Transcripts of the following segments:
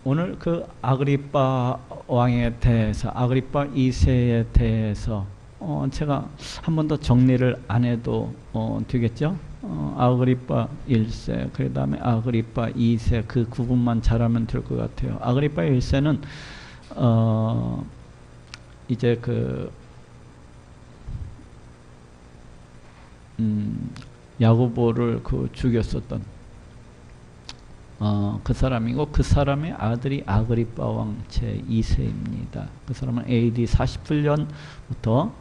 오늘 그 아그리빠 왕에 대해서, 아그리빠 2세에 대해서 제가 한 번 더 정리를 안 해도 되겠죠? 아그리빠 1세, 그 다음에 아그리빠 2세, 그 구분만 잘하면 될 것 같아요. 아그리빠 1세는 이제 야고보를 죽였었던 그 사람이고, 그 사람의 아들이 아그리빠 왕 제2세입니다. 그 사람은 AD 47년부터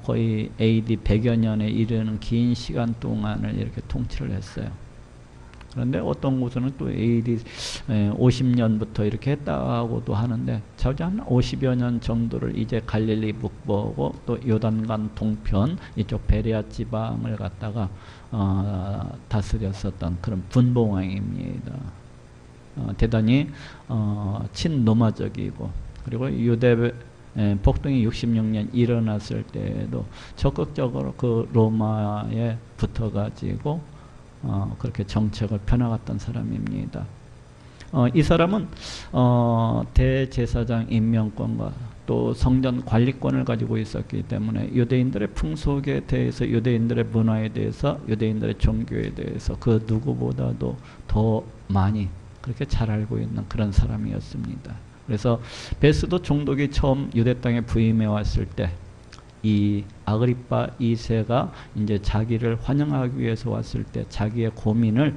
거의 AD 100여 년에 이르는 긴 시간 동안을 이렇게 통치를 했어요. 그런데 어떤 곳은 또 AD 50년부터 이렇게 했다고도 하는데, 자주 한 50여 년 정도를 이제 갈릴리 북부하고 또 요단강 동편 이쪽 베레아 지방을 갖다가 다스렸었던 그런 분봉왕입니다. 대단히 친로마적이고, 그리고 유대 폭동이 66년 일어났을 때에도 적극적으로 그 로마에 붙어가지고 그렇게 정책을 펴나갔던 사람입니다. 이 사람은 대제사장 임명권과 또 성전 관리권을 가지고 있었기 때문에 유대인들의 풍속에 대해서, 유대인들의 문화에 대해서, 유대인들의 종교에 대해서 그 누구보다도 더 많이 그렇게 잘 알고 있는 그런 사람이었습니다. 그래서 베스도 총독이 처음 유대 땅에 부임해 왔을 때 이 아그리빠 2세가 이제 자기를 환영하기 위해서 왔을 때 자기의 고민을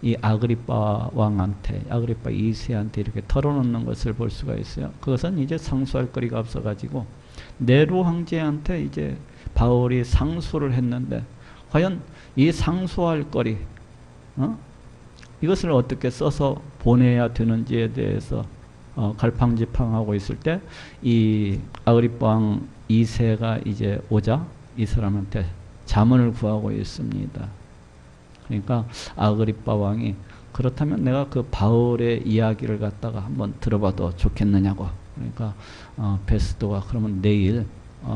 이 아그리빠 왕한테, 아그리빠 2세한테 이렇게 털어놓는 것을 볼 수가 있어요. 그것은 이제 상소할 거리가 없어가지고 네로 황제한테 이제 바울이 상소를 했는데, 과연 이 상소할 거리, 이것을 어떻게 써서 보내야 되는지에 대해서 갈팡질팡하고 있을 때 이 아그리빠 왕 2세가 이제 오자 이 사람한테 자문을 구하고 있습니다. 그러니까 아그리빠 왕이, 그렇다면 내가 그 바울의 이야기를 갖다가 한번 들어봐도 좋겠느냐고. 그러니까 베스도가 그러면 내일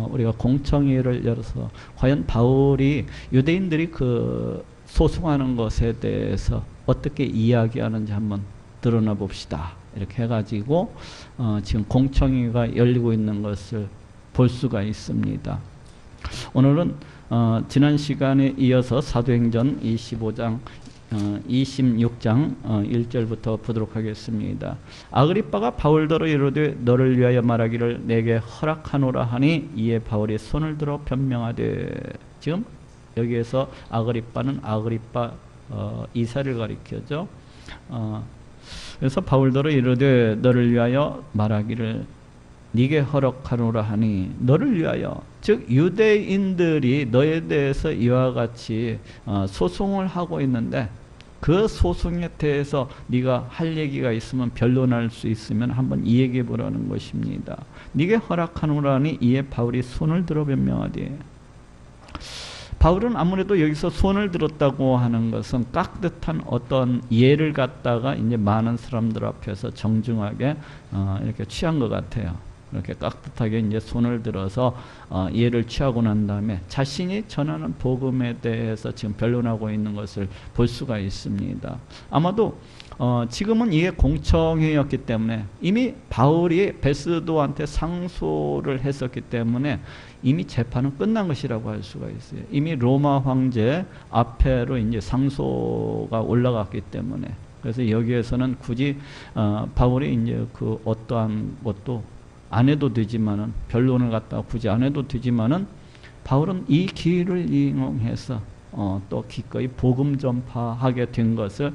우리가 공청회를 열어서 과연 바울이 유대인들이 그 소송하는 것에 대해서 어떻게 이야기하는지 한번 드러나 봅시다. 이렇게 해가지고 지금 공청회가 열리고 있는 것을 볼 수가 있습니다. 오늘은 지난 시간에 이어서 사도행전 25장 26장 1절부터 보도록 하겠습니다. 아그리빠가 바울더러 이르되 너를 위하여 말하기를 내게 허락하노라 하니 이에 바울이 손을 들어 변명하되, 지금 여기에서 아그리빠는 아그리빠 2세를 가리켜죠. 그래서 바울더러 이르되 너를 위하여 말하기를 네게 허락하노라 하니, 너를 위하여, 즉 유대인들이 너에 대해서 이와 같이 소송을 하고 있는데 그 소송에 대해서 네가 할 얘기가 있으면, 변론할 수 있으면 한번 이야기해 보라는 것입니다. 네게 허락하노라 하니 이에 바울이 손을 들어 변명하되, 바울은 아무래도 여기서 손을 들었다고 하는 것은 깍듯한 어떤 예를 갖다가 이제 많은 사람들 앞에서 정중하게 이렇게 취한 것 같아요. 이렇게 깍듯하게 이제 손을 들어서 예를 취하고 난 다음에 자신이 전하는 복음에 대해서 지금 변론하고 있는 것을 볼 수가 있습니다. 아마도 지금은 이게 공청회였기 때문에 이미 바울이 베스도한테 상소를 했었기 때문에 이미 재판은 끝난 것이라고 할 수가 있어요. 이미 로마 황제 앞에로 이제 상소가 올라갔기 때문에, 그래서 여기에서는 굳이 바울이 이제 그 어떠한 것도 안 해도 되지만은, 변론을 갖다가 굳이 안 해도 되지만은, 바울은 이 기회를 이용해서 또 기꺼이 복음 전파하게 된 것을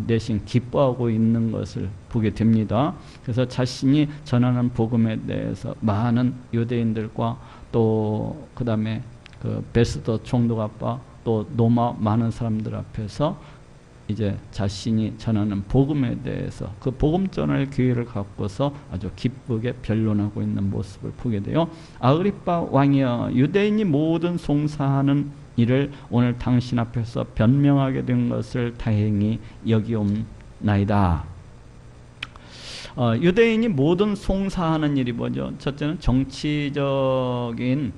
내심 기뻐하고 있는 것을 보게 됩니다. 그래서 자신이 전하는 복음에 대해서 많은 유대인들과 또 그 다음에 그 베스도 총독 아빠 또 로마 많은 사람들 앞에서 이제 자신이 전하는 복음에 대해서 그 복음 전할 기회를 갖고서 아주 기쁘게 변론하고 있는 모습을 보게 돼요. 아그리빠 왕이여, 유대인이 모든 송사하는 일을 오늘 당신 앞에서 변명하게 된 것을 다행히 여기옵나이다. 유대인이 모든 송사하는 일이 뭐죠? 첫째는 정치적인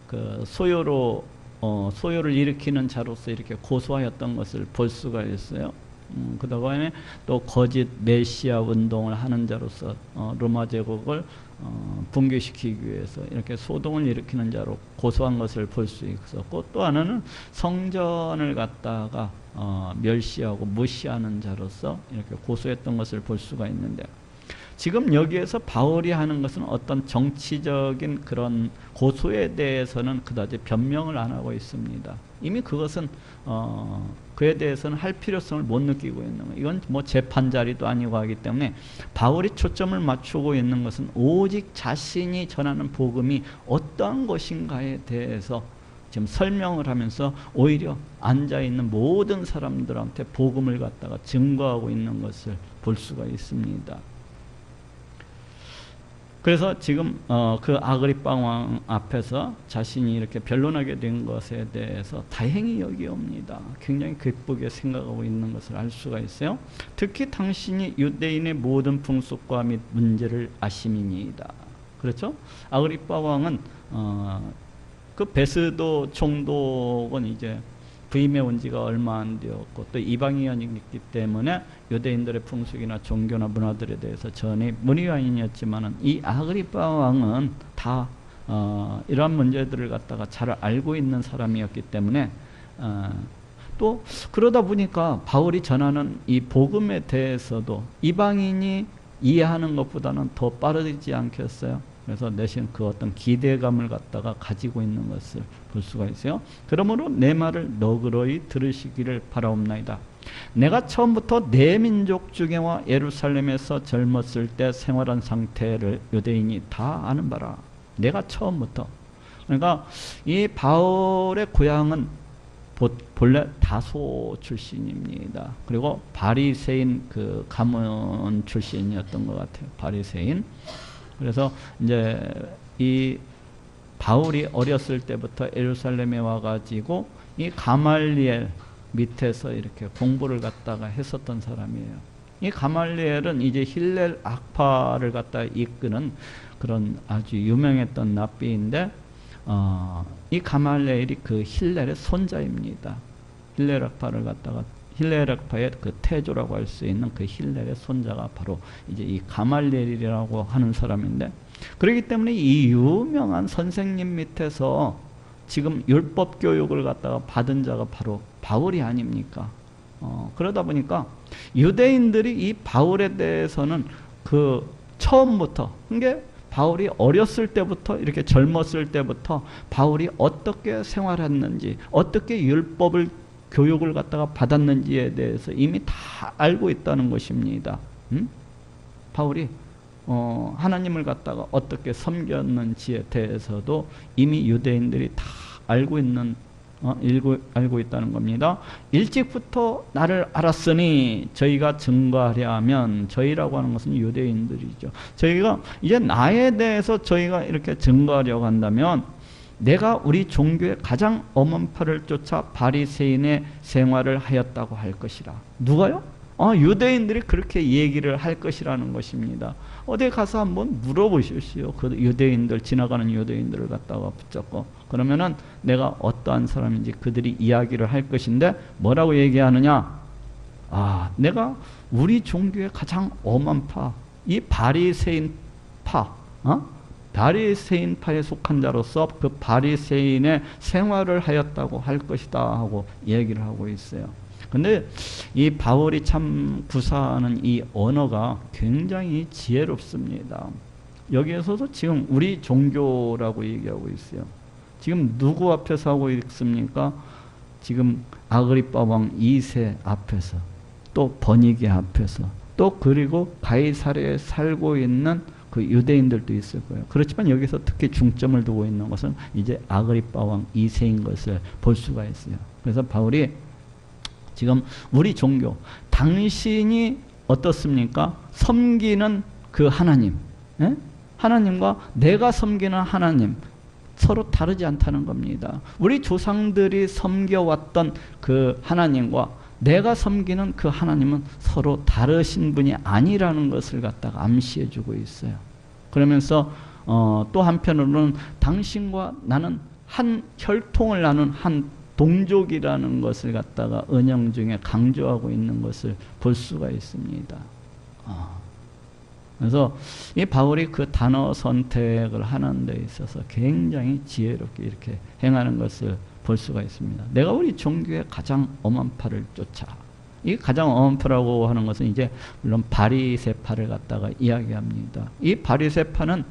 그 소요를 일으키는 자로서 이렇게 고소하였던 것을 볼 수가 있어요. 그다음에 또 거짓 메시아 운동을 하는 자로서 로마 제국을 붕괴시키기 위해서 이렇게 소동을 일으키는 자로 고소한 것을 볼 수 있었고, 또 하나는 성전을 갖다가 멸시하고 무시하는 자로서 이렇게 고소했던 것을 볼 수가 있는데, 지금 여기에서 바울이 하는 것은 어떤 정치적인 그런 고소에 대해서는 그다지 변명을 안 하고 있습니다. 이미 그것은 그에 대해서는 할 필요성을 못 느끼고 있는 거예요. 이건 뭐 재판 자리도 아니고 하기 때문에 바울이 초점을 맞추고 있는 것은 오직 자신이 전하는 복음이 어떠한 것인가에 대해서 지금 설명을 하면서 오히려 앉아있는 모든 사람들한테 복음을 갖다가 증거하고 있는 것을 볼 수가 있습니다. 그래서 지금 그 아그리빠 왕 앞에서 자신이 이렇게 변론하게 된 것에 대해서 다행히 여기옵니다. 굉장히 기쁘게 생각하고 있는 것을 알 수가 있어요. 특히 당신이 유대인의 모든 풍속과 및 문제를 아심이니이다. 그렇죠? 아그리빠 왕은 그 베스도 총독은 이제 부임해 온 지가 얼마 안 되었고, 또 이방인이기 때문에 유대인들의 풍속이나 종교나 문화들에 대해서 전혀 문외한이었지만은, 이 아그리빠 왕은 다 이러한 문제들을 갖다가 잘 알고 있는 사람이었기 때문에 또 그러다 보니까 바울이 전하는 이 복음에 대해서도 이방인이 이해하는 것보다는 더 빠르지 않겠어요? 그래서 내신 그 어떤 기대감을 갖다가 가지고 있는 것을 볼 수가 있어요. 그러므로 내 말을 너그러이 들으시기를 바라옵나이다. 내가 처음부터 내 민족 중에와 예루살렘에서 젊었을 때 생활한 상태를 유대인이 다 아는 바라. 내가 처음부터. 그러니까 이 바울의 고향은 본래 다소 출신입니다. 그리고 바리새인 그 가문 출신이었던 것 같아요. 바리새인. 그래서 이제 이 바울이 어렸을 때부터 예루살렘에 와가지고 이 가말리엘 밑에서 이렇게 공부를 갖다가 했었던 사람이에요. 이 가말리엘은 이제 힐렐 학파를 갖다 이끄는 그런 아주 유명했던 랍비인데, 이 가말리엘이 그 힐렐의 손자입니다. 힐렐 학파를 갖다가 힐렐 학파의 그 태조라고 할 수 있는 그 힐렐의 손자가 바로 이제 이 가말리엘이라고 하는 사람인데, 그렇기 때문에 이 유명한 선생님 밑에서 지금 율법 교육을 갖다가 받은 자가 바로 바울이 아닙니까? 그러다 보니까 유대인들이 이 바울에 대해서는 그 처음부터, 그게 바울이 어렸을 때부터, 이렇게 젊었을 때부터 바울이 어떻게 생활했는지, 어떻게 율법을 교육을 갖다가 받았는지에 대해서 이미 다 알고 있다는 것입니다. 바울이 하나님을 갖다가 어떻게 섬겼는지에 대해서도 이미 유대인들이 다 알고 있는 알고 있다는 겁니다. 일찍부터 나를 알았으니 저희가 증거하려 하면, 저희라고 하는 것은 유대인들이죠. 저희가 이제 나에 대해서 저희가 이렇게 증거하려고 한다면, 내가 우리 종교의 가장 엄한파를 쫓아 바리새인의 생활을 하였다고 할 것이라. 누가요? 유대인들이 그렇게 얘기를 할 것이라는 것입니다. 어디 가서 한번 물어보십시오. 그 유대인들, 지나가는 유대인들을 갖다가 붙잡고, 그러면은 내가 어떠한 사람인지 그들이 이야기를 할 것인데, 뭐라고 얘기하느냐? 내가 우리 종교의 가장 엄한 파, 이 바리새인 파, 바리새인파에 속한 자로서 그 바리새인의 생활을 하였다고 할 것이다 하고 얘기를 하고 있어요. 근데 이 바울이 참 구사하는 이 언어가 굉장히 지혜롭습니다. 여기에서도 지금 우리 종교라고 얘기하고 있어요. 지금 누구 앞에서 하고 있습니까? 지금 아그리빠 왕 2세 앞에서, 또 버니게 앞에서, 또 그리고 가이사랴에 살고 있는 그 유대인들도 있을 거예요. 그렇지만 여기서 특히 중점을 두고 있는 것은 이제 아그리빠 왕 2세인 것을 볼 수가 있어요. 그래서 바울이 지금 우리 종교, 당신이 어떻습니까? 섬기는 그 하나님, 하나님과 내가 섬기는 하나님 서로 다르지 않다는 겁니다. 우리 조상들이 섬겨왔던 그 하나님과 내가 섬기는 그 하나님은 서로 다르신 분이 아니라는 것을 갖다가 암시해 주고 있어요. 그러면서 또 한편으로는 당신과 나는 한 혈통을 나눈 한 동족이라는 것을 갖다가 은영 중에 강조하고 있는 것을 볼 수가 있습니다. 그래서 이 바울이 그 단어 선택을 하는 데 있어서 굉장히 지혜롭게 이렇게 행하는 것을 볼 수가 있습니다. 내가 우리 종교의 가장 엄한 파를 쫓아. 이 가장 엄한 파라고 하는 것은 이제 물론 바리새파를 갖다가 이야기합니다. 이 바리새파는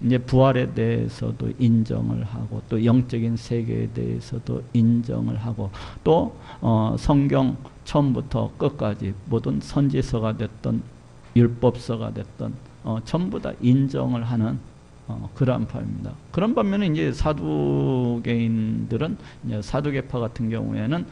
이제 부활에 대해서도 인정을 하고 또 영적인 세계에 대해서도 인정을 하고 또 성경 처음부터 끝까지 모든 선지서가 됐던 율법서가 됐던 전부 다 인정을 하는 그러한 파입니다. 그런 반면에 이제 사두개인들은 이제 사두개파 같은 경우에는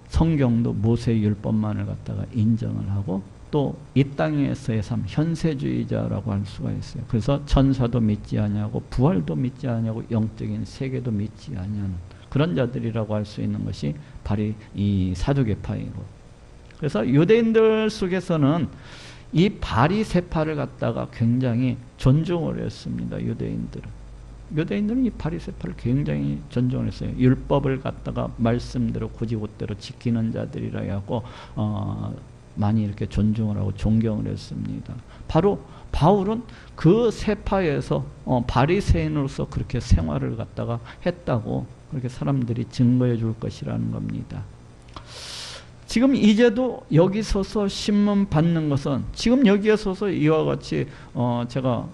성경도 모세 율법만을 갖다가 인정을 하고 또 이 땅에서의 삶, 현세주의자라고 할 수가 있어요. 그래서 천사도 믿지 아니하고 부활도 믿지 아니하고 영적인 세계도 믿지 아니하는 그런 자들이라고 할 수 있는 것이 바로 이 사두개파이고, 그래서 유대인들 속에서는 이 바리새파를 갖다가 굉장히 존중을 했습니다. 유대인들은 이 바리새파를 굉장히 존중을 했어요. 율법을 갖다가 말씀대로 곧이곧대로 지키는 자들이라 하고 많이 이렇게 존중을 하고 존경을 했습니다. 바로 바울은 그 세파에서 바리새인으로서 그렇게 생활을 갖다가 했다고 그렇게 사람들이 증거해 줄 것이라는 겁니다. 지금 이제도 여기 서서 신문 받는 것은 지금 여기에 서서 이와 같이 제가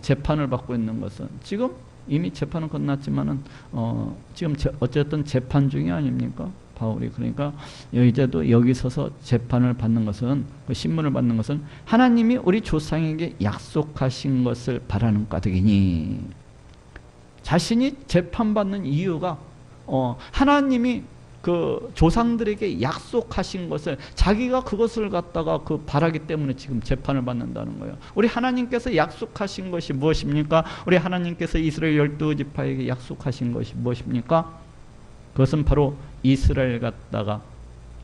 재판을 받고 있는 것은 지금 이미 재판은 끝났지만은 지금 어쨌든 재판 중이 아닙니까? 바울이. 그러니까 이제도 여기 서서 재판을 받는 것은, 그 신문을 받는 것은 하나님이 우리 조상에게 약속하신 것을 바라는 까닭이니, 자신이 재판받는 이유가 하나님이 그 조상들에게 약속하신 것을 자기가 그것을 갖다가 그 바라기 때문에 지금 재판을 받는다는 거예요. 우리 하나님께서 약속하신 것이 무엇입니까? 우리 하나님께서 이스라엘 12지파에게 약속하신 것이 무엇입니까? 그것은 바로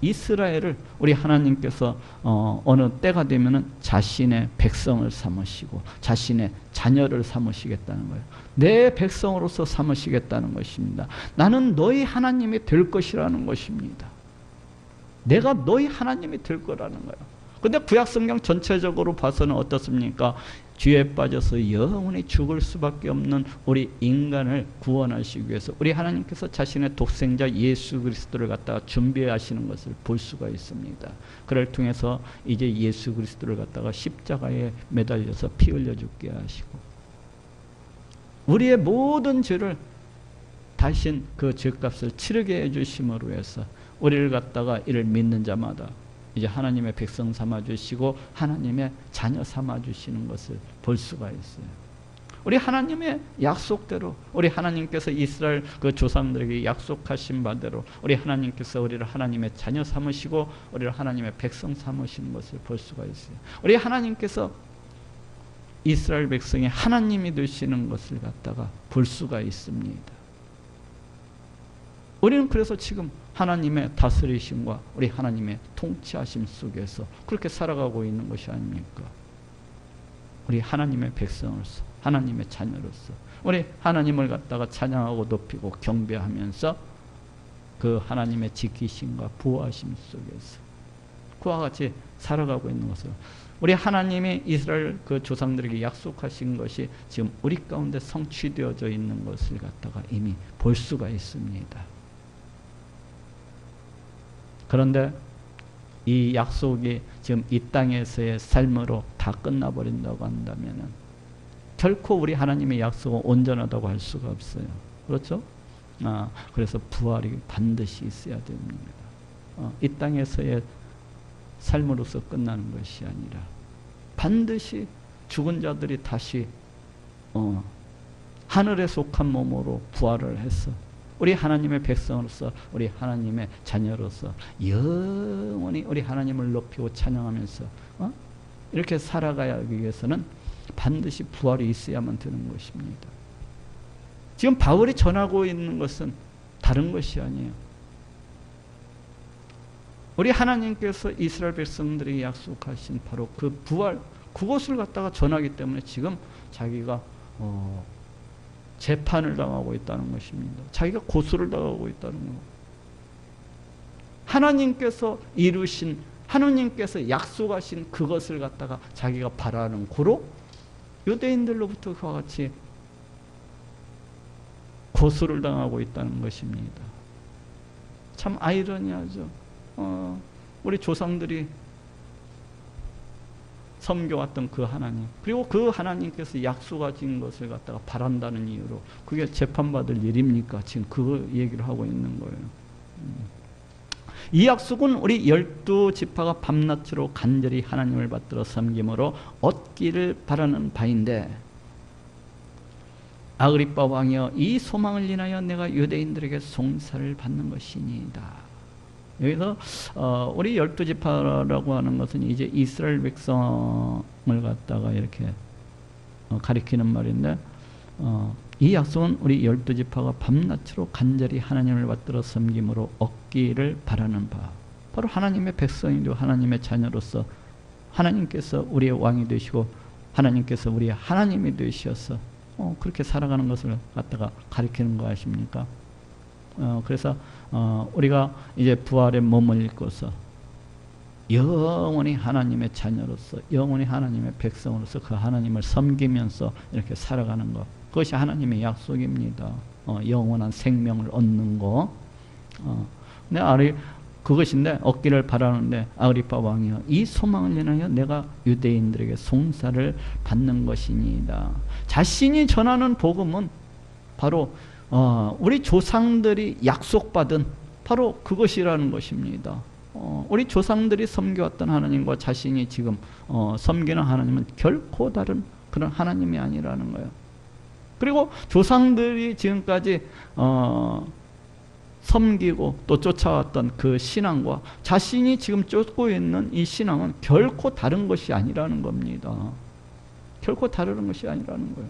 이스라엘을 우리 하나님께서 어느 때가 되면은 자신의 백성을 삼으시고 자신의 자녀를 삼으시겠다는 거예요. 내 백성으로서 삼으시겠다는 것입니다. 나는 너희 하나님이 될 것이라는 것입니다. 내가 너희 하나님이 될 거라는 거예요. 근데 구약성경 전체적으로 봐서는 어떻습니까? 죄에 빠져서 영원히 죽을 수밖에 없는 우리 인간을 구원하시기 위해서 우리 하나님께서 자신의 독생자 예수 그리스도를 갖다가 준비하시는 것을 볼 수가 있습니다. 그를 통해서 이제 예수 그리스도를 갖다가 십자가에 매달려서 피 흘려 죽게 하시고 우리의 모든 죄를 대신 그 죄값을 치르게 해주심으로 해서 우리를 갖다가 이를 믿는 자마다 이제 하나님의 백성 삼아주시고 하나님의 자녀 삼아주시는 것을 볼 수가 있어요. 우리 하나님의 약속대로 우리 하나님께서 이스라엘 그 조상들에게 약속하신 바대로 우리 하나님께서 우리를 하나님의 자녀 삼으시고 우리를 하나님의 백성 삼으시는 것을 볼 수가 있어요. 우리 하나님께서 이스라엘 백성의 하나님이 되시는 것을 갖다가 볼 수가 있습니다. 우리는 그래서 지금 하나님의 다스리심과 우리 하나님의 통치하심 속에서 그렇게 살아가고 있는 것이 아닙니까? 우리 하나님의 백성으로서 하나님의 자녀로서 우리 하나님을 갖다가 찬양하고 높이고 경배하면서 그 하나님의 지키심과 보호하심 속에서 그와 같이 살아가고 있는 것을 우리 하나님이 이스라엘 그 조상들에게 약속하신 것이 지금 우리 가운데 성취되어져 있는 것을 갖다가 이미 볼 수가 있습니다. 그런데 이 약속이 지금 이 땅에서의 삶으로 다 끝나버린다고 한다면 결코 우리 하나님의 약속은 온전하다고 할 수가 없어요. 그렇죠? 그래서 부활이 반드시 있어야 됩니다. 이 땅에서의 삶으로서 끝나는 것이 아니라 반드시 죽은 자들이 다시 하늘에 속한 몸으로 부활을 해서 우리 하나님의 백성으로서 우리 하나님의 자녀로서 영원히 우리 하나님을 높이고 찬양하면서 이렇게 살아가기 위해서는 반드시 부활이 있어야만 되는 것입니다. 지금 바울이 전하고 있는 것은 다른 것이 아니에요. 우리 하나님께서 이스라엘 백성들에게 약속하신 바로 그 부활, 그것을 갖다가 전하기 때문에 지금 자기가 재판을 당하고 있다는 것입니다. 자기가 고소를 당하고 있다는 거. 하나님께서 이루신, 하나님께서 약속하신 그것을 갖다가 자기가 바라는 고로 유대인들로부터 그와 같이 고소를 당하고 있다는 것입니다. 참 아이러니하죠. 우리 조상들이 섬겨왔던 그 하나님, 그리고 그 하나님께서 약속하신 것을 갖다가 바란다는 이유로 그게 재판받을 일입니까? 지금 그 얘기를 하고 있는 거예요. 이 약속은 우리 12지파가 밤낮으로 간절히 하나님을 받들어 섬김으로 얻기를 바라는 바인데, 아그리빠 왕이여, 이 소망을 인하여 내가 유대인들에게 송사를 받는 것이니이다. 여기서 우리 12지파라고 하는 것은 이제 이스라엘 백성을 갖다가 이렇게 가리키는 말인데, 이 약속은 우리 12지파가 밤낮으로 간절히 하나님을 받들어 섬김으로 얻기를 바라는 바, 바로 하나님의 백성이고 하나님의 자녀로서 하나님께서 우리의 왕이 되시고 하나님께서 우리의 하나님이 되셔서 그렇게 살아가는 것을 갖다가 가리키는 거 아십니까? 그래서 우리가 이제 부활의 몸을 입고서 영원히 하나님의 자녀로서, 영원히 하나님의 백성으로서 그 하나님을 섬기면서 이렇게 살아가는 것, 그것이 하나님의 약속입니다. 영원한 생명을 얻는 거. 그것인데 얻기를 바라는데, 아그리빠 왕이여, 이 소망을 인하여 내가 유대인들에게 송사를 받는 것이니이다. 자신이 전하는 복음은 바로 우리 조상들이 약속받은 바로 그것이라는 것입니다. 우리 조상들이 섬겨왔던 하나님과 자신이 지금 섬기는 하나님은 결코 다른 그런 하나님이 아니라는 거예요. 그리고 조상들이 지금까지 섬기고 또 쫓아왔던 그 신앙과 자신이 지금 쫓고 있는 이 신앙은 결코 다른 것이 아니라는 겁니다. 결코 다른 것이 아니라는 거예요.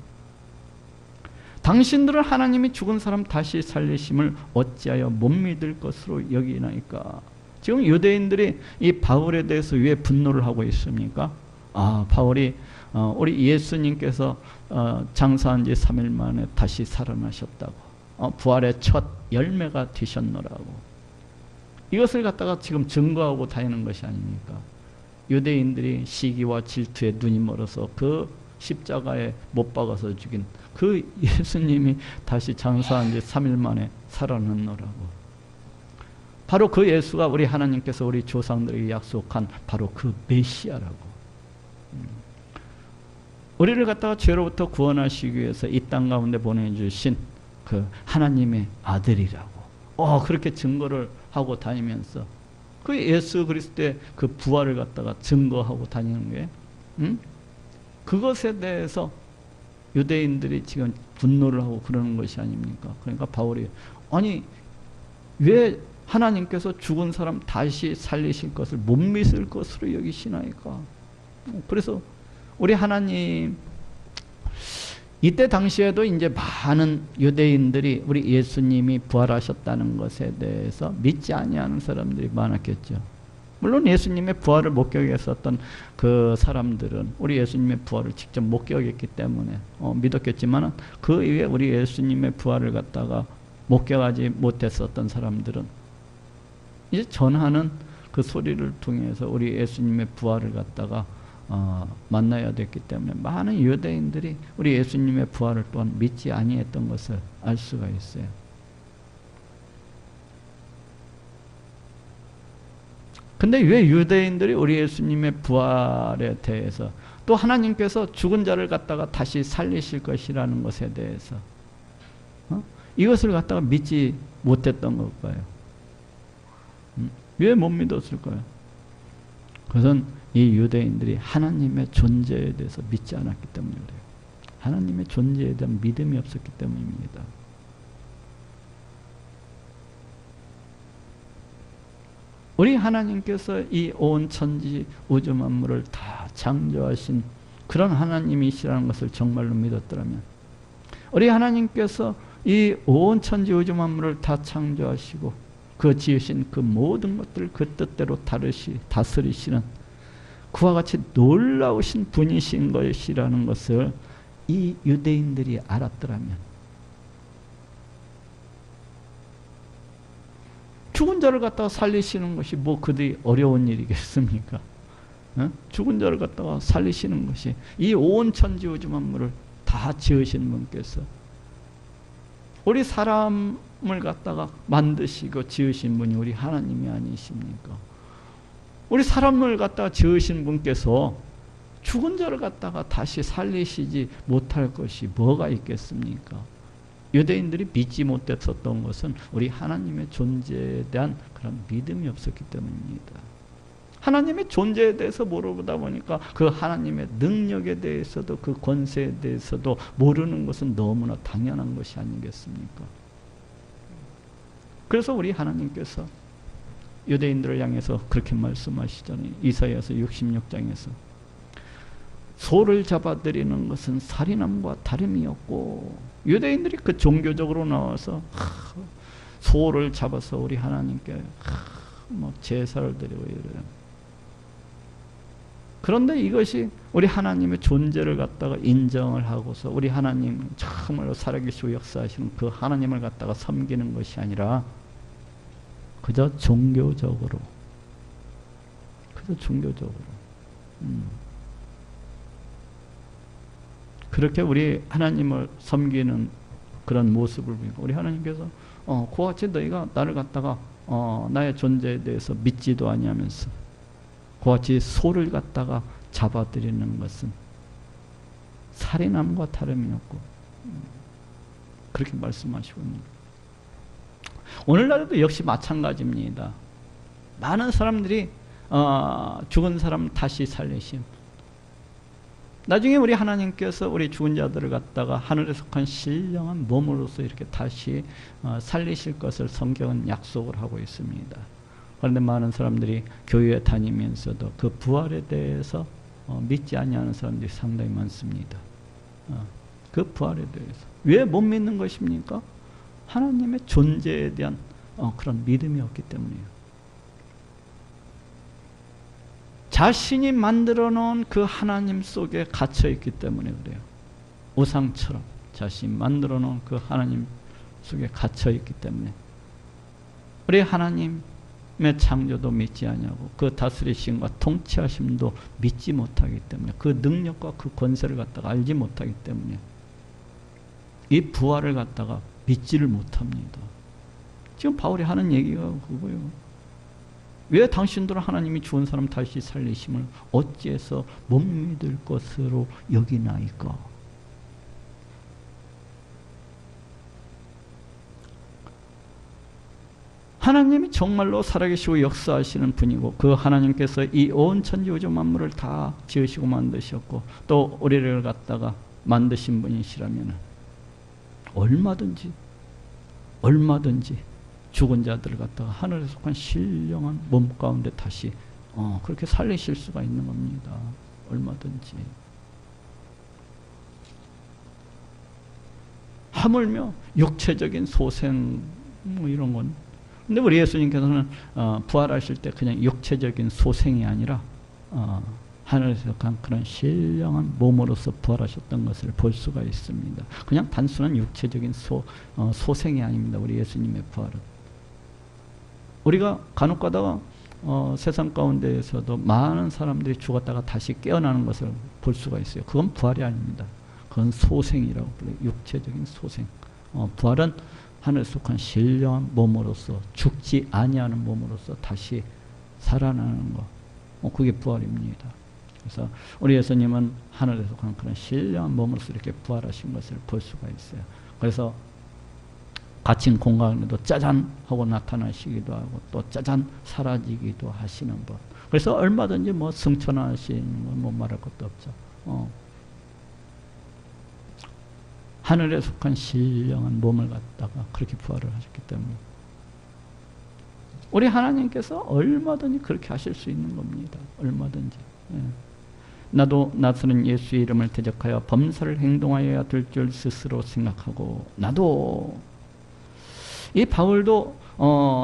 당신들은 하나님이 죽은 사람 다시 살리심을 어찌하여 못 믿을 것으로 여기나이까. 지금 유대인들이 이 바울에 대해서 왜 분노를 하고 있습니까? 바울이 우리 예수님께서 장사한 지 3일 만에 다시 살아나셨다고, 부활의 첫 열매가 되셨노라고, 이것을 갖다가 지금 증거하고 다니는 것이 아닙니까? 유대인들이 시기와 질투에 눈이 멀어서 그 십자가에 못 박아서 죽인 그 예수님이 다시 장사한 지 3일 만에 살아났노라고. 바로 그 예수가 우리 하나님께서 우리 조상들에게 약속한 바로 그 메시아라고. 우리를 갖다가 죄로부터 구원하시기 위해서 이 땅 가운데 보내주신 그 하나님의 아들이라고 그렇게 증거를 하고 다니면서 그 예수 그리스도의 그 부활을 갖다가 증거하고 다니는 게, 그것에 대해서 유대인들이 지금 분노를 하고 그러는 것이 아닙니까? 그러니까 바울이, 아니 왜 하나님께서 죽은 사람 다시 살리실 것을 못 믿을 것으로 여기시나이까? 그래서 우리 하나님, 이때 당시에도 이제 많은 유대인들이 우리 예수님이 부활하셨다는 것에 대해서 믿지 아니하는 사람들이 많았겠죠. 물론 예수님의 부활을 목격했었던 그 사람들은 우리 예수님의 부활을 직접 목격했기 때문에 믿었겠지만, 그 이후에 우리 예수님의 부활을 갖다가 목격하지 못했었던 사람들은 이제 전하는 그 소리를 통해서 우리 예수님의 부활을 갖다가 만나야 됐기 때문에 많은 유대인들이 우리 예수님의 부활을 또한 믿지 아니했던 것을 알 수가 있어요. 근데 왜 유대인들이 우리 예수님의 부활에 대해서, 또 하나님께서 죽은 자를 갖다가 다시 살리실 것이라는 것에 대해서 이것을 갖다가 믿지 못했던 걸까요? 왜 못 믿었을까요? 그것은 이 유대인들이 하나님의 존재에 대해서 믿지 않았기 때문에 그래요. 하나님의 존재에 대한 믿음이 없었기 때문입니다. 우리 하나님께서 이 온 천지 우주 만물을 다 창조하신 그런 하나님이시라는 것을 정말로 믿었더라면, 우리 하나님께서 이 온 천지 우주 만물을 다 창조하시고 그 지으신 그 모든 것들을 그 뜻대로 다스리시는 그와 같이 놀라우신 분이신 것이라는 것을 이 유대인들이 알았더라면, 죽은 자를 갖다가 살리시는 것이 뭐 그리 어려운 일이겠습니까? 죽은 자를 갖다가 살리시는 것이, 이 온 천지 우주 만물을 다 지으신 분께서 우리 사람을 갖다가 만드시고 지으신 분이 우리 하나님이 아니십니까? 우리 사람을 갖다가 지으신 분께서 죽은 자를 갖다가 다시 살리시지 못할 것이 뭐가 있겠습니까? 유대인들이 믿지 못했었던 것은 우리 하나님의 존재에 대한 그런 믿음이 없었기 때문입니다. 하나님의 존재에 대해서 모르다 보니까 그 하나님의 능력에 대해서도, 그 권세에 대해서도 모르는 것은 너무나 당연한 것이 아니겠습니까? 그래서 우리 하나님께서 유대인들을 향해서 그렇게 말씀하시잖아요. 이사야서 66장에서 소를 잡아들이는 것은 살인함과 다름이 없고, 유대인들이 그 종교적으로 나와서 소를 잡아서 우리 하나님께 뭐 제사를 드리고 이래요. 그런데 이것이 우리 하나님의 존재를 갖다가 인정을 하고서 우리 하나님 정말로 살아계시고 역사하시는 그 하나님을 갖다가 섬기는 것이 아니라 그저 종교적으로, 그렇게 우리 하나님을 섬기는 그런 모습을 보니까 우리 하나님께서 그와 같이 너희가 나를 갖다가 나의 존재에 대해서 믿지도 아니하면서 그와 같이 소를 갖다가 잡아들이는 것은 살인함과 다름이 없고, 그렇게 말씀하시고 있습니다. 오늘날에도 역시 마찬가지입니다. 많은 사람들이 죽은 사람 다시 살리심, 나중에 우리 하나님께서 우리 죽은 자들을 갖다가 하늘에 속한 신령한 몸으로서 이렇게 다시 살리실 것을 성경은 약속을 하고 있습니다. 그런데 많은 사람들이 교회에 다니면서도 그 부활에 대해서 믿지 아니하는 사람들이 상당히 많습니다. 그 부활에 대해서 왜 못 믿는 것입니까? 하나님의 존재에 대한 그런 믿음이 없기 때문이에요. 자신이 만들어 놓은 그 하나님 속에 갇혀 있기 때문에 그래요. 우상처럼 자신이 만들어 놓은 그 하나님 속에 갇혀 있기 때문에 우리 하나님의 창조도 믿지 아니하고 그 다스리심과 통치하심도 믿지 못하기 때문에, 그 능력과 그 권세를 갖다가 알지 못하기 때문에 이 부활을 갖다가 믿지를 못합니다. 지금 바울이 하는 얘기가 그거예요. 왜 당신들은 하나님이 죽은 사람 다시 살리심을 어찌해서 못 믿을 것으로 여기나이까? 하나님이 정말로 살아계시고 역사하시는 분이고, 그 하나님께서 이 온 천지우주 만물을 다 지으시고 만드셨고 또 우리를 갖다가 만드신 분이시라면 얼마든지 죽은 자들을 갖다가 하늘에 속한 신령한 몸 가운데 다시 그렇게 살리실 수가 있는 겁니다. 얼마든지. 하물며 육체적인 소생 뭐 이런 건, 근데 우리 예수님께서는 부활하실 때 그냥 육체적인 소생이 아니라 하늘에서 속한 그런 신령한 몸으로서 부활하셨던 것을 볼 수가 있습니다. 그냥 단순한 육체적인 소생이 아닙니다. 우리 예수님의 부활은. 우리가 간혹 가다가 세상 가운데에서도 많은 사람들이 죽었다가 다시 깨어나는 것을 볼 수가 있어요. 그건 부활이 아닙니다. 그건 소생이라고 불러요. 육체적인 소생. 부활은 하늘에 속한 신령한 몸으로서, 죽지 아니하는 몸으로서 다시 살아나는 것. 그게 부활입니다. 그래서 우리 예수님은 하늘에 속한 그런 신령한 몸으로서 이렇게 부활하신 것을 볼 수가 있어요. 그래서 갇힌 공간에도 짜잔 하고 나타나시기도 하고 또 짜잔 사라지기도 하시는 분. 그래서 얼마든지 뭐 승천하시는 건 뭐 말할 것도 없죠. 하늘에 속한 신령한 몸을 갖다가 그렇게 부활을 하셨기 때문에 우리 하나님께서 얼마든지 그렇게 하실 수 있는 겁니다. 얼마든지. 나도 나서는 예수의 이름을 대적하여 범사를 행동하여야 될 줄 스스로 생각하고, 나도 이 바울도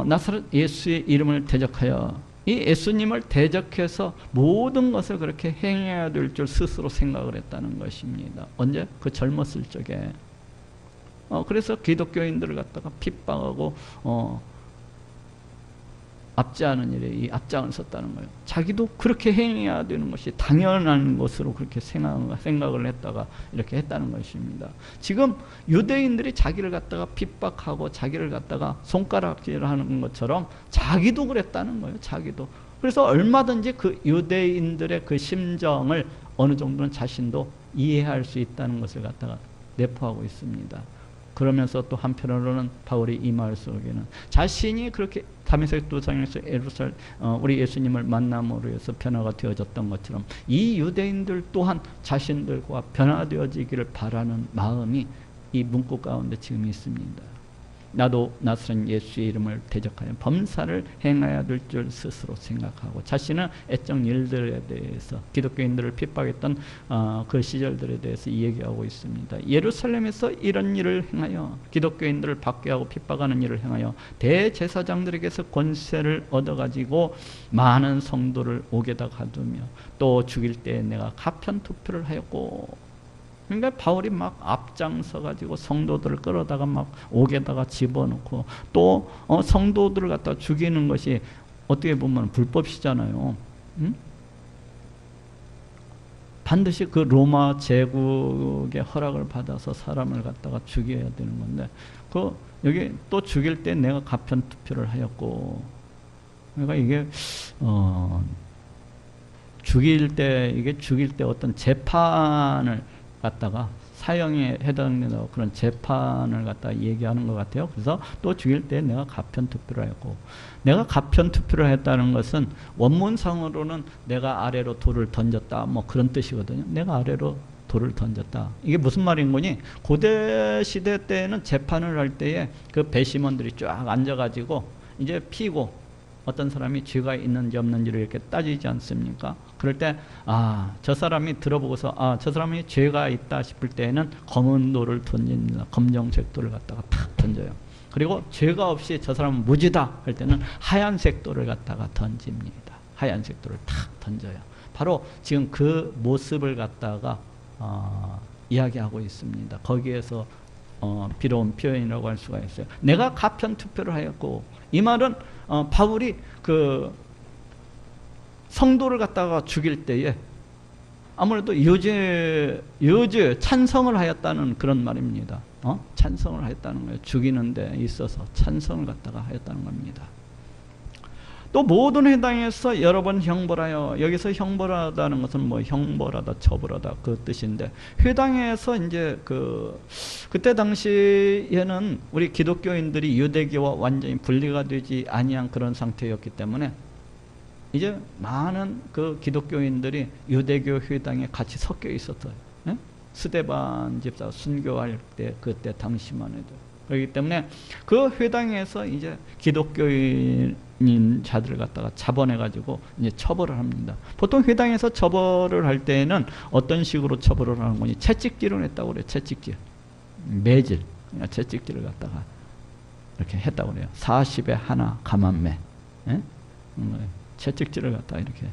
나사렛 예수의 이름을 대적하여, 이 예수님을 대적해서 모든 것을 그렇게 행해야 될 줄 스스로 생각을 했다는 것입니다. 언제? 그 젊었을 적에. 그래서 기독교인들을 갖다가 핍박하고 압제하는 일에 이 앞장을 섰다는 거예요. 자기도 그렇게 행해야 되는 것이 당연한 것으로 그렇게 생각을 했다가 이렇게 했다는 것입니다. 지금 유대인들이 자기를 갖다가 핍박하고 자기를 갖다가 손가락질하는 것처럼 자기도 그랬다는 거예요. 자기도. 그래서 얼마든지 그 유대인들의 그 심정을 어느 정도는 자신도 이해할 수 있다는 것을 갖다가 내포하고 있습니다. 그러면서 또 한편으로는 바울이 이 말 속에는 자신이 그렇게 다메섹 도상에서 우리 예수님을 만남으로 해서 변화가 되어졌던 것처럼 이 유대인들 또한 자신들과 변화되어지기를 바라는 마음이 이 문구 가운데 지금 있습니다. 나도 나사렛 예수의 이름을 대적하여 범사를 행해야 될 줄 스스로 생각하고 자신은 애적 일들에 대해서 기독교인들을 핍박했던 그 시절들에 대해서 얘기하고 있습니다. 예루살렘에서 이런 일을 행하여 기독교인들을 박해하고 핍박하는 일을 행하여 대제사장들에게서 권세를 얻어가지고 많은 성도를 옥에다 가두며 또 죽일 때 내가 가편투표를 하였고, 그러니까 바울이 막 앞장서 가지고 성도들을 끌어다가 막 옥에다가 집어넣고 또 성도들을 갖다 죽이는 것이 어떻게 보면 불법이잖아요. 응? 반드시 그 로마 제국의 허락을 받아서 사람을 갖다가 죽여야 되는 건데 여기 또 죽일 때 내가 가편 투표를 하였고, 그러니까 이게 죽일 때 어떤 재판을 갖다가 사형에 해당되는 그런 재판을 갖다가 얘기하는 것 같아요. 그래서 또 죽일 때 내가 가편 투표를 했고, 내가 가편 투표를 했다는 것은 원문상으로는 내가 아래로 돌을 던졌다 뭐 그런 뜻이거든요. 내가 아래로 돌을 던졌다. 이게 무슨 말인 거니? 고대 시대 때는 재판을 할 때에 그 배심원들이 쫙 앉아가지고 이제 피고 어떤 사람이 죄가 있는지 없는지를 이렇게 따지지 않습니까? 그럴 때 저 사람이 들어보고서 저 사람이 죄가 있다 싶을 때에는 검은 돌을 던집니다. 검정색 돌을 갖다가 탁 던져요. 그리고 죄가 없이 저 사람은 무죄다 할 때는 하얀색 돌을 갖다가 던집니다. 하얀색 돌을 탁 던져요. 바로 지금 그 모습을 갖다가 이야기하고 있습니다. 거기에서 비로운 표현이라고 할 수가 있어요. 내가 가편 투표를 하였고, 이 말은 바울이 그 성도를 갖다가 죽일 때에 아무래도 여죄 찬성을 하였다는 그런 말입니다. 찬성을 하였다는 거예요. 죽이는 데 있어서 찬성을 갖다가 하였다는 겁니다. 또 모든 회당에서 여러 번 형벌하여, 여기서 형벌하다는 것은 뭐 형벌하다, 처벌하다 그 뜻인데, 회당에서 이제 그때 당시에는 우리 기독교인들이 유대교와 완전히 분리가 되지 아니한 그런 상태였기 때문에 이제 많은 그 기독교인들이 유대교 회당에 같이 섞여 있었어요. 예? 스데반 집사 순교할 때 그때 당시만 해도. 그렇기 때문에 그 회당에서 이제 기독교인 자들을 갖다가 잡아내가지고 이제 처벌을 합니다. 보통 회당에서 처벌을 할 때에는 어떤 식으로 처벌을 하는 거니? 채찍질을 했다고 그래요. 채찍질. 매질. 채찍질을 갖다가 이렇게 했다고 그래요. 40에 하나 가만매. 예? 채찍질을 갖다가 이렇게.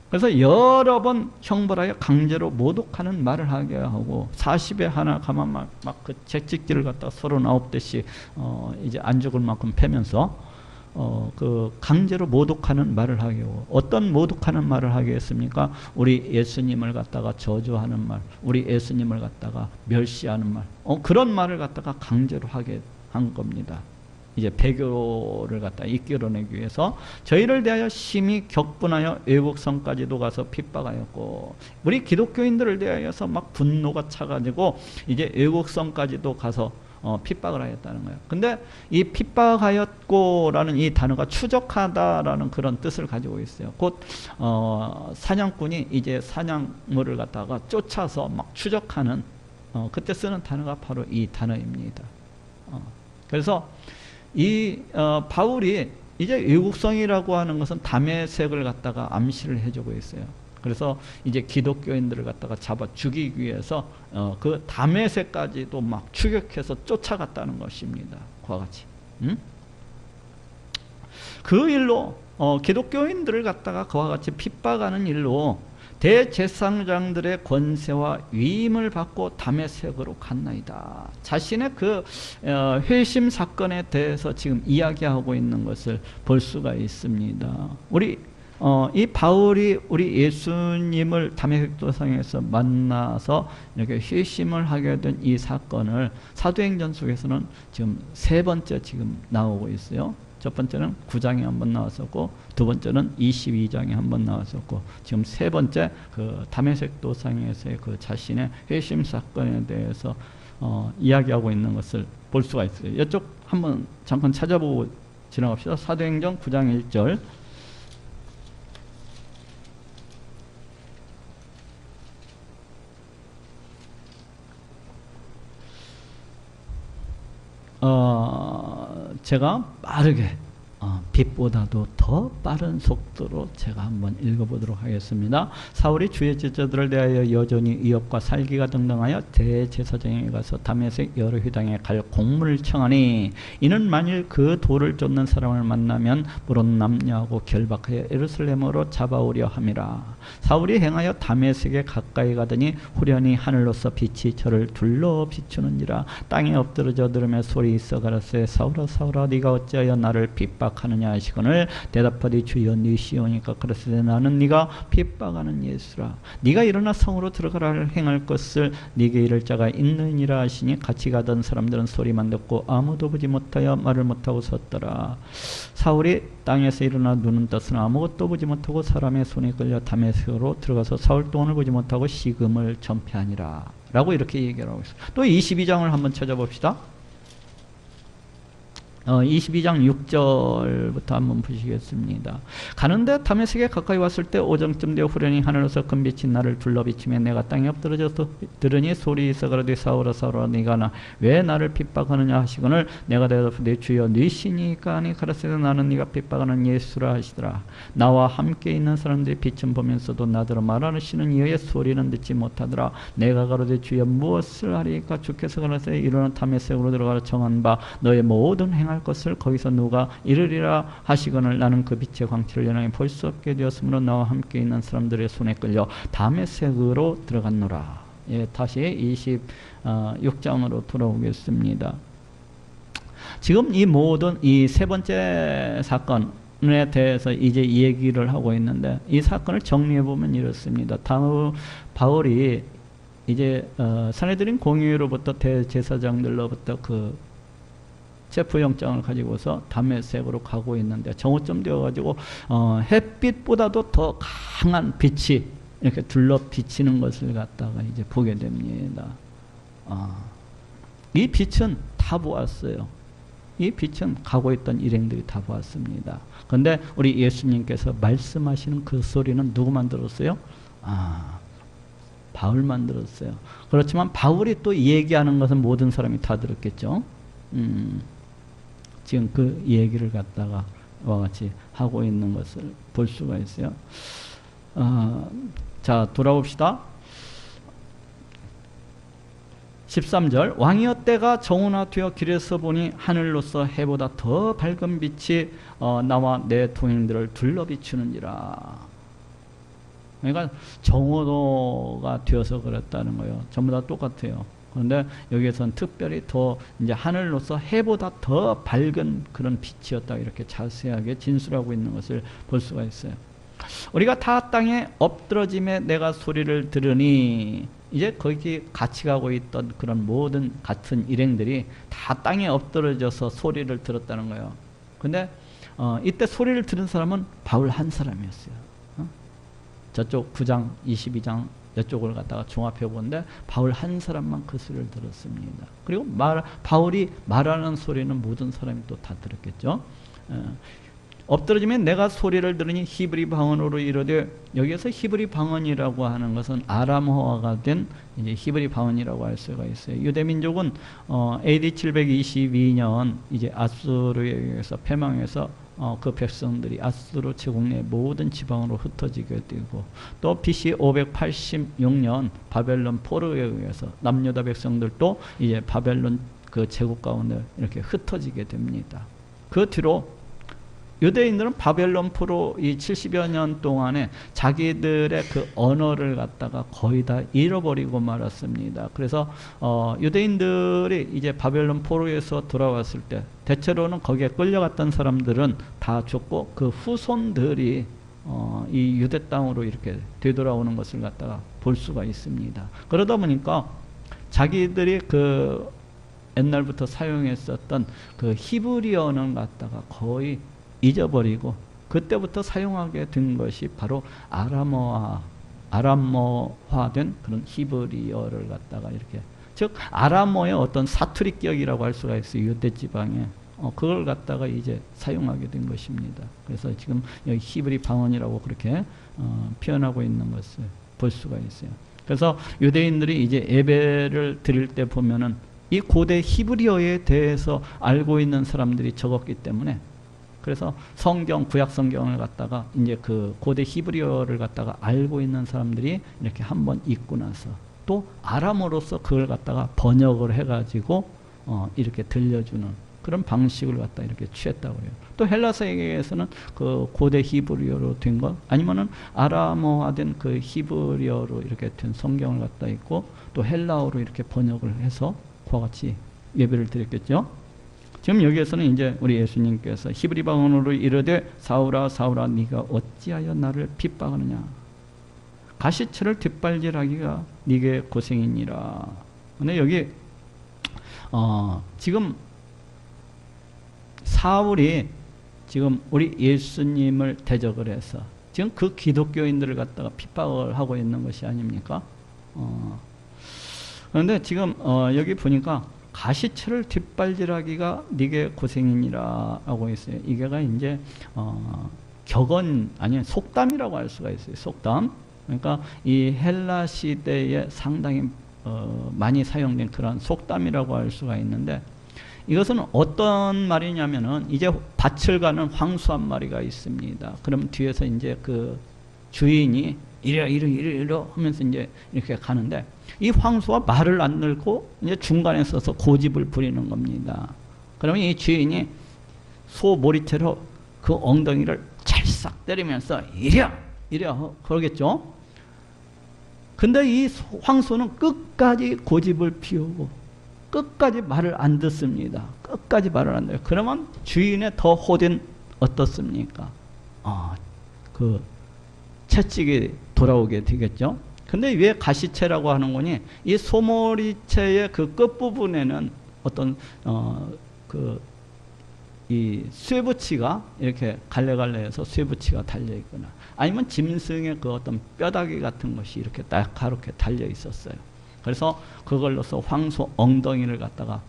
그래서 여러 번 형벌하여 강제로 모독하는 말을 하게 하고, 40에 하나 가만 막 그 채찍질을 갖다가 39대씩 이제 안 죽을 만큼 패면서 그 강제로 모독하는 말을 하게 하고, 어떤 모독하는 말을 하게 했습니까? 우리 예수님을 갖다가 저주하는 말, 우리 예수님을 갖다가 멸시하는 말, 그런 말을 갖다가 강제로 하게 한 겁니다. 이제 배교를 갖다 이끌어내기 위해서 저희를 대하여 심히 격분하여 외국성까지도 가서 핍박하였고, 우리 기독교인들을 대하여서 막 분노가 차가지고 이제 외국성까지도 가서 핍박을 하였다는 거예요. 근데 이 핍박하였고라는 이 단어가 추적하다라는 그런 뜻을 가지고 있어요. 곧 사냥꾼이 이제 사냥물을 갖다가 쫓아서 막 추적하는 그때 쓰는 단어가 바로 이 단어입니다. 그래서 이 바울이 이제 외국성이라고 하는 것은 다메섹을 갖다가 암시를 해주고 있어요. 그래서 이제 기독교인들을 갖다가 잡아 죽이기 위해서 그 다메섹까지도 막 추격해서 쫓아갔다는 것입니다. 그와 같이. 그 일로 기독교인들을 갖다가 그와 같이 핍박하는 일로 대제사장들의 권세와 위임을 받고 다메섹으로 갔나이다. 자신의 그 회심 사건에 대해서 지금 이야기하고 있는 것을 볼 수가 있습니다. 이 바울이 우리 예수님을 다메섹 도상에서 만나서 이렇게 회심을 하게 된 이 사건을 사도행전 속에서는 지금 세 번째 지금 나오고 있어요. 첫 번째는 9장에 한번 나왔었고, 두 번째는 22장에 한번 나왔었고, 지금 세 번째 그 다메섹 도상에서의 그 자신의 회심 사건에 대해서 이야기하고 있는 것을 볼 수가 있어요. 이쪽 한번 잠깐 찾아보고 지나갑시다. 사도행전 9장 1절. 제가 빠르게 빛보다도 더 빠른 속도로 제가 한번 읽어보도록 하겠습니다. 사울이 주의 제자들을 대하여 여전히 위협과 살기가 등등하여 대제사장에 가서 다메섹 여러 회당에 갈 공문을 청하니, 이는 만일 그 돌을 쫓는 사람을 만나면 물론 남녀하고 결박하여 예루살렘으로 잡아오려 함이라. 사울이 행하여 다메섹에 가까이 가더니 후련히 하늘로서 빛이 저를 둘러 비추는지라. 땅에 엎드러져 들으며 소리 있어 가라사대 사울아 사울아 네가 어찌하여 나를 핍박하느냐 하시거늘 대답하되 주여 네 시오니까 가라사대 나는 네가 핍박하는 예수라. 네가 일어나 성으로 들어가라 행할 것을 네게 이를 자가 있느니라 하시니 같이 가던 사람들은 소리만 듣고 아무도 보지 못하여 말을 못하고 섰더라. 사울이 땅에서 일어나 눈은 떴으나 아무것도 보지 못하고 사람의 손에 끌려 다메섹으로 들어가서 사울 동안을 보지 못하고 식음을 전폐하니라 라고 이렇게 얘기를 하고 있습니다. 또 22장을 한번 찾아봅시다. 22장 6절부터 한번 보시겠습니다. 가는데 다메섹에 가까이 왔을 때 오정쯤 되어 후련히 하늘에서 큰 빛이 나를 둘러 비치며 내가 땅에 엎드러져서 들으니 소리 있어 가로되 사울아 사울아 네가 왜 나를 핍박하느냐 하시거늘 내가 대답하되 주여 네 신이니까 하니 가라사대 나는 네가 핍박하는 예수라 하시더라. 나와 함께 있는 사람들이 빛은 보면서도 나더러 말하시는 이의 소리는 듣지 못하더라. 내가 가로되 주여 무엇을 하리까? 주께서 가라사대 일어나 다메섹으로 들어가라 정한 바 너의 모든 행할 것을 거기서 누가 이르리라 하시거늘 나는 그 빛의 광채를 연하게 볼 수 없게 되었으므로 나와 함께 있는 사람들의 손에 끌려 다메섹으로 들어갔노라. 예, 다시 26장으로 돌아오겠습니다. 지금 이 모든 이 세 번째 사건에 대해서 이제 얘기를 하고 있는데, 이 사건을 정리해 보면 이렇습니다. 바울이 이제 산헤드린 공의로부터 대제사장들로부터 그 체포영장을 가지고서 다메섹으로 가고 있는데 정오쯤 되어가지고 햇빛보다도 더 강한 빛이 이렇게 둘러 비치는 것을 갖다가 이제 보게 됩니다. 이 빛은 다 보았어요. 이 빛은 가고 있던 일행들이 다 보았습니다. 그런데 우리 예수님께서 말씀하시는 그 소리는 누구만 들었어요? 바울만 들었어요. 그렇지만 바울이 또 얘기하는 것은 모든 사람이 다 들었겠죠. 지금 그 얘기를 갖다가 와 같이 하고 있는 것을 볼 수가 있어요. 자, 돌아봅시다. 13절 왕이여 때가 정오나 길에서 보니 하늘로서 해보다 더 밝은 빛이 나와 내 동행들을 둘러 비추는지라. 그러니까 정오가 되어서 그랬다는 거예요. 전부 다 똑같아요. 그런데 여기에서는 특별히 더 이제 하늘로서 해보다 더 밝은 그런 빛이었다, 이렇게 자세하게 진술하고 있는 것을 볼 수가 있어요. 우리가 다 땅에 엎드러짐에 내가 소리를 들으니, 이제 거기 같이 가고 있던 그런 모든 같은 일행들이 다 땅에 엎드러져서 소리를 들었다는 거예요. 근데 이때 소리를 들은 사람은 바울 한 사람이었어요. 저쪽 9장 22장 이쪽을 갖다가 종합해 보는데 바울 한 사람만 그 소리를 들었습니다. 그리고 바울이 말하는 소리는 모든 사람이 또 다 들었겠죠. 엎드러지면 내가 소리를 들으니 히브리 방언으로 이르되, 여기에서 히브리 방언이라고 하는 것은 아람어가 된 이제 히브리 방언이라고 할 수가 있어요. 유대 민족은 AD 722년 이제 아수르에 의해서 패망해서 그 백성들이 아수르 제국 내 모든 지방으로 흩어지게 되고, 또 BC 586년 바벨론 포로에 의해서 남유다 백성들도 이제 바벨론 그 제국 가운데 이렇게 흩어지게 됩니다. 그 뒤로 유대인들은 바벨론 포로 이 70여 년 동안에 자기들의 그 언어를 갖다가 거의 다 잃어버리고 말았습니다. 그래서 유대인들이 이제 바벨론 포로에서 돌아왔을 때 대체로는 거기에 끌려갔던 사람들은 다 죽고 그 후손들이 이 유대 땅으로 이렇게 되돌아오는 것을 갖다가 볼 수가 있습니다. 그러다 보니까 자기들이 그 옛날부터 사용했었던 그 히브리어는 갖다가 거의 잊어버리고 그때부터 사용하게 된 것이 바로 아람어화된 그런 히브리어를 갖다가 이렇게, 즉 아람어의 어떤 사투리격이라고 할 수가 있어요. 유대 지방에 그걸 갖다가 이제 사용하게 된 것입니다. 그래서 지금 여기 히브리 방언이라고 그렇게 표현하고 있는 것을 볼 수가 있어요. 그래서 유대인들이 이제 예배를 드릴 때 보면은 이 고대 히브리어에 대해서 알고 있는 사람들이 적었기 때문에, 그래서 성경, 구약 성경을 갖다가 이제 그 고대 히브리어를 갖다가 알고 있는 사람들이 이렇게 한번 읽고 나서 또 아람어로서 그걸 갖다가 번역을 해가지고 이렇게 들려주는 그런 방식을 갖다 이렇게 취했다고 해요. 또 헬라 세계에서는 그 고대 히브리어로 된 것, 아니면은 아람어화된 그 히브리어로 이렇게 된 성경을 갖다 있고 또 헬라어로 이렇게 번역을 해서 그와 같이 예배를 드렸겠죠. 지금 여기에서는 이제 우리 예수님께서 히브리 방언으로 이르되 사울아 사울아 네가 어찌하여 나를 핍박하느냐, 가시처를 뒷발질하기가 네게 고생이니라. 근데 여기 지금 사울이 지금 우리 예수님을 대적을 해서 지금 그 기독교인들을 갖다가 픽박을 하고 있는 것이 아닙니까? 그런데 지금 여기 보니까 가시처를 뒷발질하기가 네게 고생이니라 하고 있어요. 이게가 이제 격언 아니 속담이라고 할 수가 있어요. 속담. 그러니까 이 헬라 시대에 상당히 많이 사용된 그런 속담이라고 할 수가 있는데, 이것은 어떤 말이냐면은 이제 밭을 가는 황소 한 마리가 있습니다. 그럼 뒤에서 이제 그 주인이 이래 하면서 이제 이렇게 가는데, 이 황소가 말을 안 넣고 이제 중간에 서서 고집을 부리는 겁니다. 그러면 이 주인이 소 머리채로 그 엉덩이를 찰싹 때리면서 이래 그러겠죠. 근데 이 황소는 끝까지 고집을 피우고 끝까지 말을 안 듣습니다. 끝까지 말을 안 들어요. 그러면 주인의 더 호된 어떻습니까? 그 채찍이 돌아오게 되겠죠. 근데 왜 가시채라고 하는 거니? 이 소머리채의 그 끝부분에는 어떤 이 쇠붙이가 이렇게 갈래갈래해서 쇠붙이가 달려 있거나, 아니면 짐승의 그 어떤 뼈다귀 같은 것이 이렇게 날카롭게 달려 있었어요. 그래서 그걸로서 황소 엉덩이를 갖다가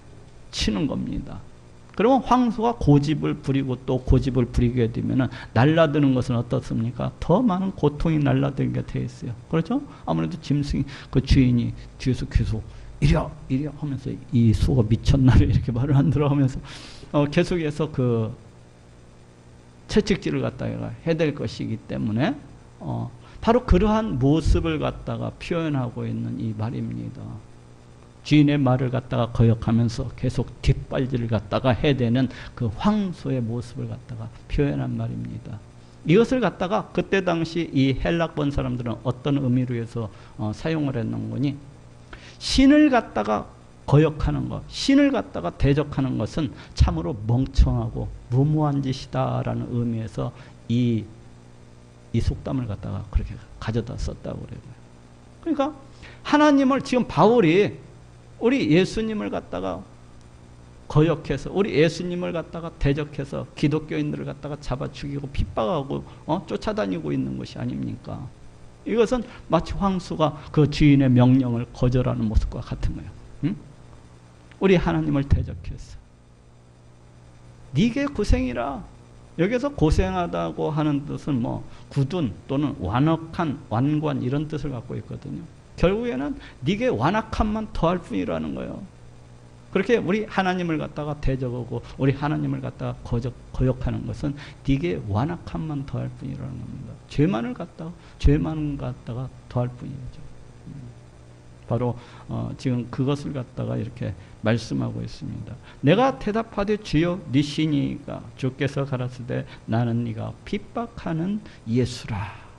치는 겁니다. 그러면 황소가 고집을 부리고 또 고집을 부리게 되면은 날라드는 것은 어떻습니까? 더 많은 고통이 날라들게 돼 있어요. 그렇죠? 아무래도 짐승이 그 주인이 뒤에서 계속 이려 하면서 이 소가 미쳤나를 이렇게 말을 안 들어가면서 계속해서 그 채찍질을 갖다가 해야 될 것이기 때문에 바로 그러한 모습을 갖다가 표현하고 있는 이 말입니다. 주인의 말을 갖다가 거역하면서 계속 뒷발질을 갖다가 해야 되는 그 황소의 모습을 갖다가 표현한 말입니다. 이것을 갖다가 그때 당시 이 헬라권 사람들은 어떤 의미로 해서 사용을 했는 거니? 신을 갖다가 거역하는 것, 신을 갖다가 대적하는 것은 참으로 멍청하고 무모한 짓이다라는 의미에서 이 속담을 갖다가 그렇게 가져다 썼다고 그래요. 그러니까 하나님을 지금 바울이 우리 예수님을 갖다가 거역해서, 우리 예수님을 갖다가 대적해서 기독교인들을 갖다가 잡아 죽이고 핍박하고 쫓아다니고 있는 것이 아닙니까? 이것은 마치 황소가 그 주인의 명령을 거절하는 모습과 같은 거예요. 응? 우리 하나님을 대적해서 네게 고생이라. 여기서 고생하다고 하는 뜻은 뭐 굳은 또는 완악한, 완고한 이런 뜻을 갖고 있거든요. 결국에는 네게 완악함만 더할 뿐이라는 거예요. 그렇게 우리 하나님을 갖다가 대적하고 우리 하나님을 갖다가 거역하는 것은 네게 완악함만 더할 뿐이라는 겁니다. 죄만을 갖다가 더할 뿐이죠. 바로 지금 그것을 갖다가 이렇게 말씀하고 있습니다. 내가 대답하되 주여 네 신이가 주께서 가라사대 나는 네가 핍박하는 예수라.